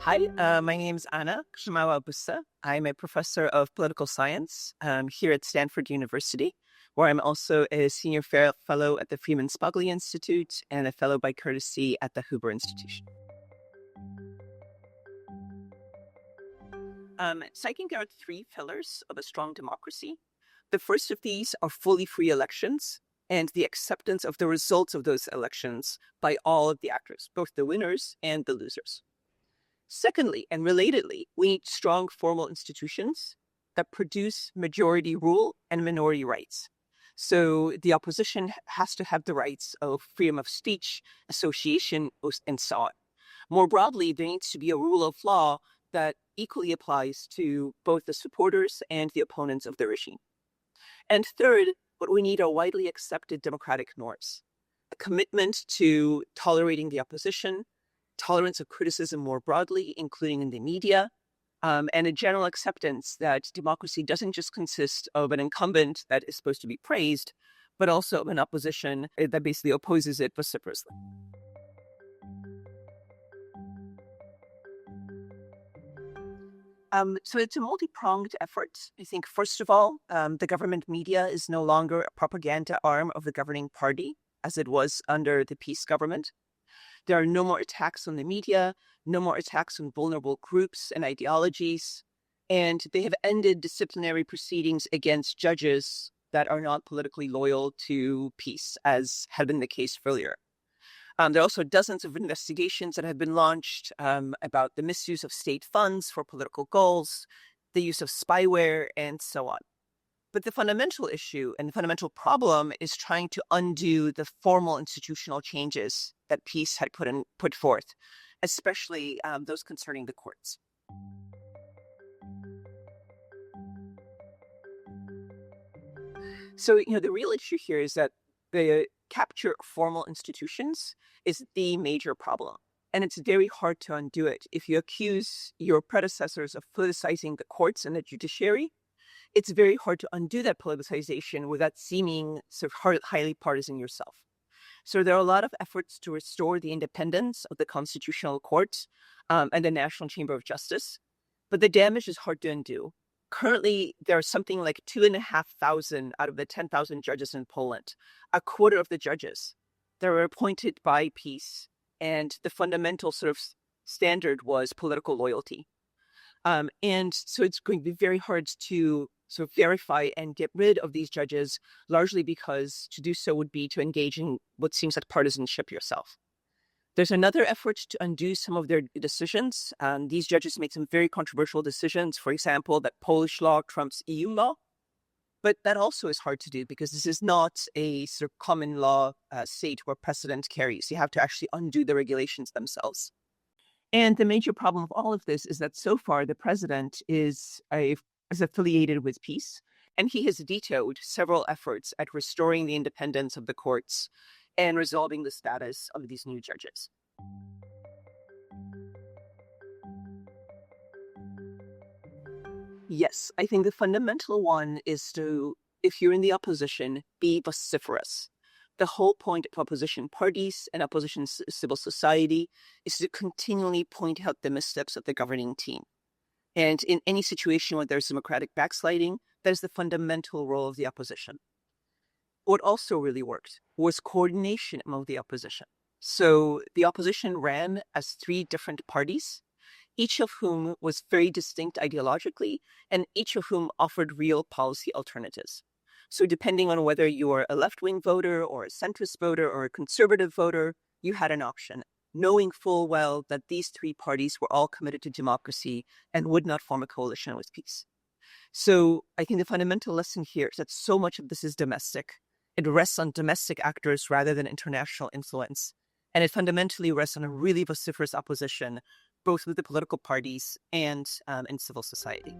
Hi, my name's Anna Grzymala-Busse. I'm a professor of political science here at Stanford University, where I'm also a senior fellow at the Freeman Spogli Institute and a fellow by courtesy at the Hoover Institution. So I think there are three pillars of a strong democracy. The first of these are fully free elections and the acceptance of the results of those elections by all of the actors, both the winners and the losers. Secondly, and relatedly, we need strong formal institutions that produce majority rule and minority rights. So the opposition has to have the rights of freedom of speech, association, and so on. More broadly, there needs to be a rule of law that equally applies to both the supporters and the opponents of the regime. And third, what we need are widely accepted democratic norms, a commitment to tolerating the opposition, tolerance of criticism more broadly, including in the media, and a general acceptance that democracy doesn't just consist of an incumbent that is supposed to be praised, but also of an opposition that basically opposes it vociferously. So it's a multi-pronged effort. I think, first of all, the government media is no longer a propaganda arm of the governing party, as it was under the peace government. There are no more attacks on the media, no more attacks on vulnerable groups and ideologies, and they have ended disciplinary proceedings against judges that are not politically loyal to peace, as had been the case earlier. There are also dozens of investigations that have been launched about the misuse of state funds for political goals, the use of spyware, and so on. But the fundamental issue and the fundamental problem is trying to undo the formal institutional changes that peace had put forth, especially those concerning the courts. So, the real issue here is that the capture of formal institutions is the major problem. And it's very hard to undo it. If you accuse your predecessors of politicizing the courts and the judiciary, it's very hard to undo that politicization without seeming sort of highly partisan yourself. So there are a lot of efforts to restore the independence of the Constitutional Court and the National Chamber of Justice, but the damage is hard to undo. Currently, there are something like 2,500 out of the 10,000 judges in Poland, a quarter of the judges that were appointed by peace, and the fundamental sort of standard was political loyalty. And so it's going to be very hard to sort of verify and get rid of these judges, largely because to do so would be to engage in what seems like partisanship yourself. There's another effort to undo some of their decisions. These judges made some very controversial decisions, for example, that Polish law trumps EU law. But that also is hard to do because this is not a sort of common law state where precedent carries. You have to actually undo the regulations themselves. And the major problem of all of this is that so far the president is affiliated with peace, and he has vetoed several efforts at restoring the independence of the courts and resolving the status of these new judges. Yes, I think the fundamental one is to, if you're in the opposition, be vociferous. The whole point of opposition parties and opposition civil society is to continually point out the missteps of the governing team. And in any situation where there's democratic backsliding, that is the fundamental role of the opposition. What also really worked was coordination among the opposition. So the opposition ran as three different parties, each of whom was very distinct ideologically, and each of whom offered real policy alternatives. So depending on whether you are a left-wing voter or a centrist voter or a conservative voter, you had an option, knowing full well that these three parties were all committed to democracy and would not form a coalition with peace. So I think the fundamental lesson here is that so much of this is domestic. It rests on domestic actors rather than international influence. And it fundamentally rests on a really vociferous opposition, both with the political parties and in civil society.